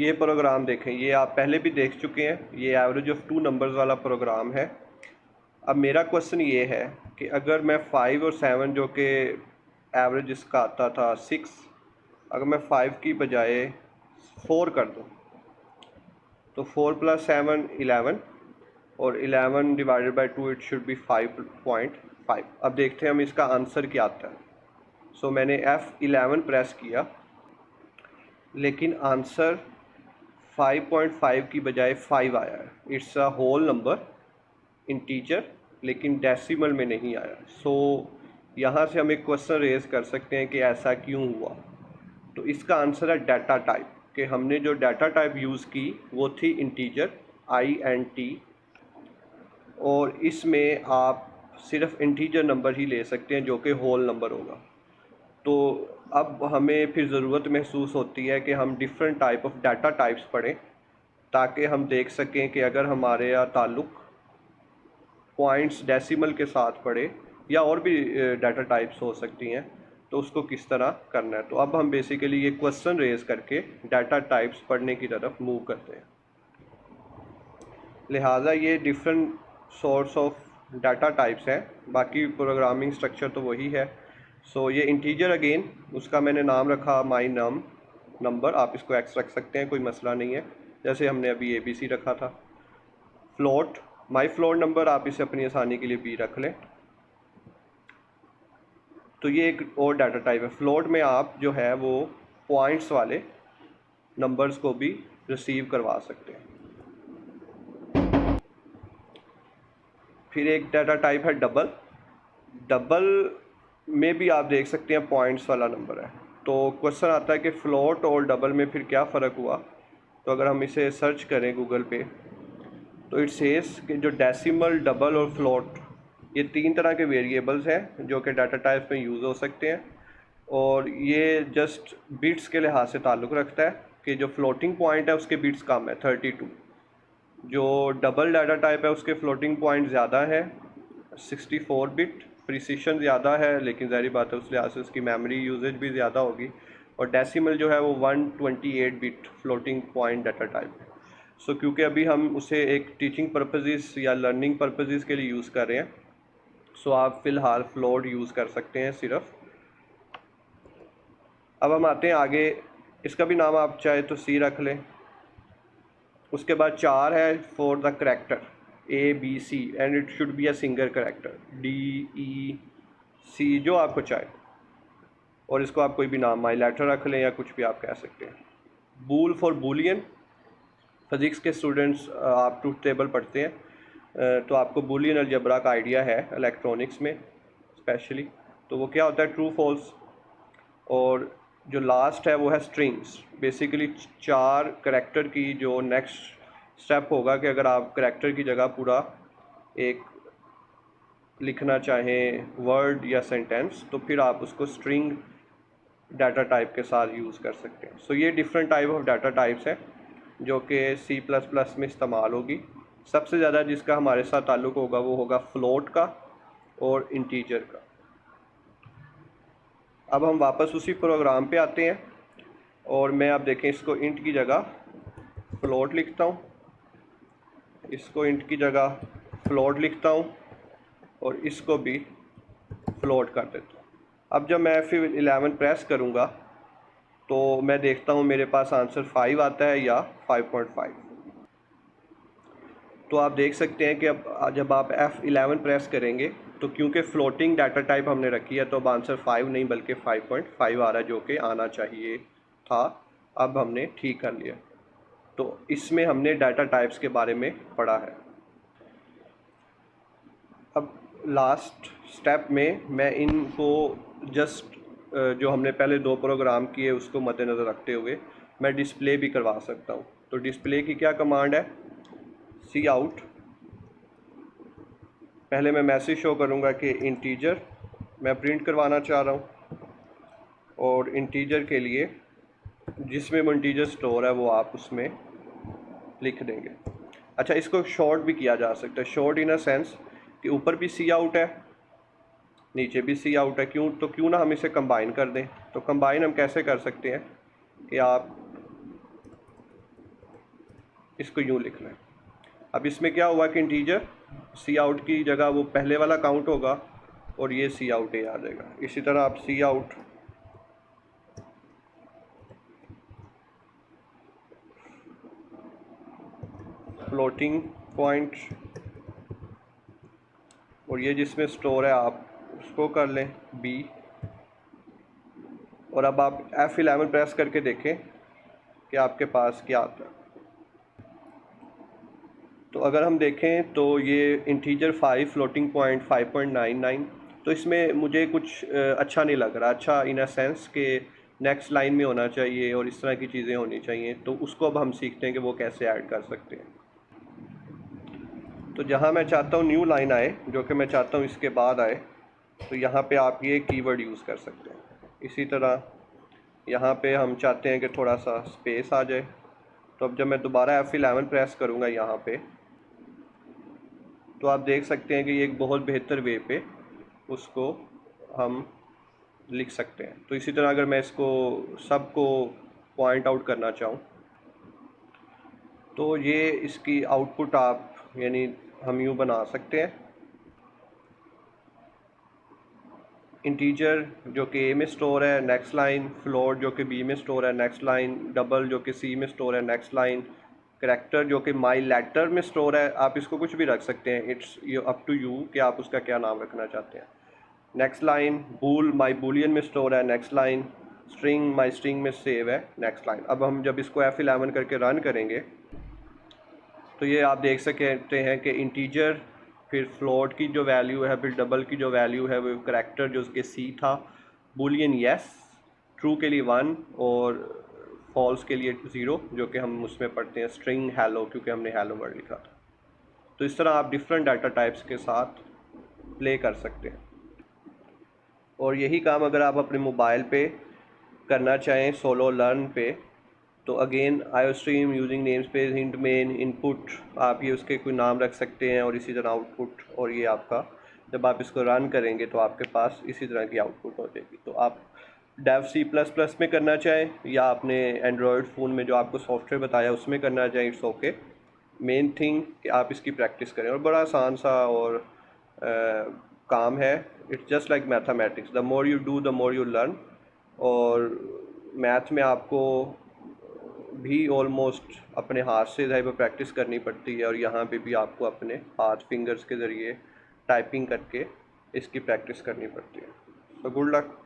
ये प्रोग्राम देखें, ये आप पहले भी देख चुके हैं, ये एवरेज ऑफ टू नंबर्स वाला प्रोग्राम है। अब मेरा क्वेश्चन ये है कि अगर मैं 5 और 7 जो कि एवरेज इसका आता था 6, अगर मैं 5 की बजाय 4 कर दूं तो 4 + 7 11 और 11 divided by 2 it should be 5.5। अब देखते हैं हम इसका आंसर क्या आता है। सो मैंने F11 प्रेस किया, लेकिन आंसर 5.5 की बजाय 5 आया है। It's a whole number integer, लेकिन डेसिमल में नहीं आया। सो यहाँ से हम एक क्वेश्चन रेज कर सकते हैं कि ऐसा क्यों हुआ। तो इसका आंसर है डाटा टाइप, कि हमने जो डाटा टाइप यूज़ की वो थी इंटीजर INT, और इसमें आप सिर्फ इंटीजर नंबर ही ले सकते हैं जो कि होल नंबर होगा। तो अब हमें फिर ज़रूरत महसूस होती है कि हम different type of data types पढ़ें, ताकि हम देख सकें कि अगर हमारे यहाँ ताल्लुक़ पॉइंट्स डेसिमल के साथ पढ़े या और भी डाटा टाइप्स हो सकती हैं, तो उसको किस तरह करना है। तो अब हम बेसिकली ये क्वेश्चन रेज करके डाटा टाइप्स पढ़ने की तरफ मूव करते हैं। लिहाजा ये different source of data types हैं, बाकी प्रोग्रामिंग स्ट्रक्चर तो वही है। सो ये इंटीजर अगेन, उसका मैंने नाम रखा माई नंबर, आप इसको एक्स रख सकते हैं, कोई मसला नहीं है, जैसे हमने अभी ABC रखा था। फ्लोट, माई फ्लोट नंबर, आप इसे अपनी आसानी के लिए B रख लें। तो ये एक और डाटा टाइप है। फ्लोट में आप जो है वो पॉइंट्स वाले नंबर्स को भी रिसीव करवा सकते हैं। फिर एक डाटा टाइप है डबल। डबल में भी आप देख सकते हैं पॉइंट्स वाला नंबर है। तो क्वेश्चन आता है कि फ्लोट और डबल में फिर क्या फ़र्क हुआ। तो अगर हम इसे सर्च करें गूगल पे, तो इट सेज कि जो डेसिमल, डबल और फ्लोट, ये 3 तरह के वेरिएबल्स हैं जो कि डाटा टाइप्स में यूज़ हो सकते हैं, और ये जस्ट बिट्स के लिहाज से ताल्लुक़ रखता है कि जो फ्लोटिंग पॉइंट है उसके बिट्स कम है 32, जो डबल डाटा टाइप है उसके फ्लोटिंग पॉइंट ज़्यादा है 64 बिट, प्रिसीशन ज़्यादा है, लेकिन ज़ाहिर बात है उस लिहाज से उसकी मेमोरी यूजेज भी ज़्यादा होगी, और डेसिमल जो है वो 128 bit floating point data type है। सो क्योंकि अभी हम उसे एक टीचिंग पर्पसेस या लर्निंग पर्पसेस के लिए यूज़ कर रहे हैं, सो आप फ़िलहाल फ्लोट यूज़ कर सकते हैं सिर्फ। अब हम आते हैं आगे, इसका भी नाम आप चाहे तो C रख लें। उसके बाद 4 है for the character ABC, and it should be a single character DEC, जो आपको चाहे, और इसको आप कोई भी नाम माई लेटर रख लें या कुछ भी आप कह सकते हैं। बूल फॉर बुलियन, फिज़िक्स के स्टूडेंट्स आप ट्रूथ टेबल पढ़ते हैं, तो आपको बुलियन अलजबरा का आइडिया है इलेक्ट्रॉनिक्स में स्पेशली। तो वो क्या होता है, ट्रू फॉल्स। और जो लास्ट है वो है स्ट्रिंग्स, बेसिकली 4 करैक्टर की जो नेक्स्ट स्टेप होगा कि अगर आप करैक्टर की जगह पूरा एक लिखना चाहें वर्ड या सेंटेंस, तो फिर आप उसको स्ट्रिंग डाटा टाइप के साथ यूज़ कर सकते हैं। सो ये different type of data types हैं जो कि C++ में इस्तेमाल होगी। सबसे ज़्यादा जिसका हमारे साथ ताल्लुक़ होगा वो होगा फ्लोट का और इंटीजर का। अब हम वापस उसी प्रोग्राम पे आते हैं, और मैं अब देखें इसको इंट की जगह फ्लोट लिखता हूँ, इसको इंट की जगह फ्लोट लिखता हूँ, और इसको भी फ्लोट कर देता हूँ। अब जब मैं फिर 11 प्रेस करूँगा तो मैं देखता हूँ मेरे पास आंसर 5 आता है या 5.5। तो आप देख सकते हैं कि अब जब आप F11 प्रेस करेंगे तो क्योंकि फ्लोटिंग डाटा टाइप हमने रखी है, तो अब आंसर 5 नहीं बल्कि 5.5 आ रहा है, जो कि आना चाहिए था। अब हमने ठीक कर लिया। तो इसमें हमने डाटा टाइप्स के बारे में पढ़ा है। अब लास्ट स्टेप में मैं इनको जस्ट जो हमने पहले 2 प्रोग्राम किए उसको मद्देनज़र रखते हुए मैं डिस्प्ले भी करवा सकता हूँ। तो डिस्प्ले की क्या कमांड है, Cout, पहले मैं मैसेज शो करूँगा कि इंटीजर मैं प्रिंट करवाना चाह रहा हूँ, और इंटीजर के लिए जिसमें वो इंटीजर स्टोर है वो आप उसमें लिख देंगे। अच्छा, इसको शॉर्ट भी किया जा सकता है, शॉर्ट इन अ सेंस कि ऊपर भी Cout है, नीचे भी Cout है। क्यों ना हम इसे कंबाइन कर दें। तो कंबाइन हम कैसे कर सकते हैं कि आप इसको यूँ लिख लें। अब इसमें क्या हुआ कि इंटीजर सी आउट की जगह वो पहले वाला काउंट होगा और ये सी आउट ए आ जाएगा। इसी तरह आप सी आउट फ्लोटिंग पॉइंट और ये जिसमें स्टोर है आप उसको कर लें बी। और अब आप F11 प्रेस करके देखें कि आपके पास क्या आता है। तो अगर हम देखें तो ये इंटीजर 5 फ्लोटिंग पॉइंट 5.99, तो इसमें मुझे कुछ अच्छा नहीं लग रहा। अच्छा इन अ सेंस कि नेक्स्ट लाइन में होना चाहिए और इस तरह की चीज़ें होनी चाहिए। तो उसको अब हम सीखते हैं कि वो कैसे ऐड कर सकते हैं। तो जहाँ मैं चाहता हूँ न्यू लाइन आए, जो कि मैं चाहता हूँ इसके बाद आए, तो यहाँ पे आप ये कीवर्ड यूज़ कर सकते हैं। इसी तरह यहाँ पे हम चाहते हैं कि थोड़ा सा स्पेस आ जाए। तो अब जब मैं दोबारा F11 प्रेस करूँगा यहाँ पे, तो आप देख सकते हैं कि ये एक बहुत बेहतर वे पे उसको हम लिख सकते हैं। तो इसी तरह अगर मैं इसको सबको पॉइंट आउट करना चाहूँ तो ये इसकी आउटपुट आप यानी हम यूँ बना सकते हैं। इंटीजर जो कि ए में स्टोर है नेक्स्ट लाइन, फ्लोट जो कि बी में स्टोर है नेक्स्ट लाइन, डबल जो कि सी में स्टोर है नेक्स्ट लाइन, करैक्टर जो कि माई लेटर में स्टोर है। आप इसको कुछ भी रख सकते हैं, इट्स अप टू यू कि आप उसका क्या नाम रखना चाहते हैं। नेक्स्ट लाइन बूल माई बूलियन में स्टोर है नेक्स्ट लाइन, स्ट्रिंग माई स्ट्रिंग में सेव है नेक्स्ट लाइन। अब हम जब इसको F11 करके रन करेंगे तो ये आप देख सकते हैं कि इंटीजर, फिर फ्लोट की जो वैल्यू है, फिर डबल की जो वैल्यू है, वो करैक्टर जो उसके सी था, बूलियन येस, ट्रू के लिए 1 और फॉल्स के लिए 0, जो कि हम उसमें पढ़ते हैं स्ट्रिंग हेलो, क्योंकि हमने हेलो वर्ड लिखा था। तो इस तरह आप डिफरेंट डाटा टाइप्स के साथ प्ले कर सकते हैं। और यही काम अगर आप अपने मोबाइल पे करना चाहें सोलो लर्न पे, तो again iostream using name space hint main input, आप ये उसके कोई नाम रख सकते हैं और इसी तरह आउटपुट। और ये आपका जब आप इसको रन करेंगे तो आपके पास इसी तरह की आउटपुट हो जाएगी। तो आप डेव C++ में करना चाहें या आपने एंड्रॉयड फ़ोन में जो आपको सॉफ्टवेयर बताया उसमें करना चाहें, इट्स ओके। मेन थिंग कि आप इसकी प्रैक्टिस करें। और बड़ा आसान सा और काम है। It's just like mathematics, the more you do the more you learn. और मैथ में आपको भी ऑलमोस्ट अपने हाथ से ज़ाहिर प्रैक्टिस करनी पड़ती है, और यहाँ पे भी आपको अपने हाथ फिंगर्स के ज़रिए टाइपिंग करके इसकी प्रैक्टिस करनी पड़ती है। तो गुड लक।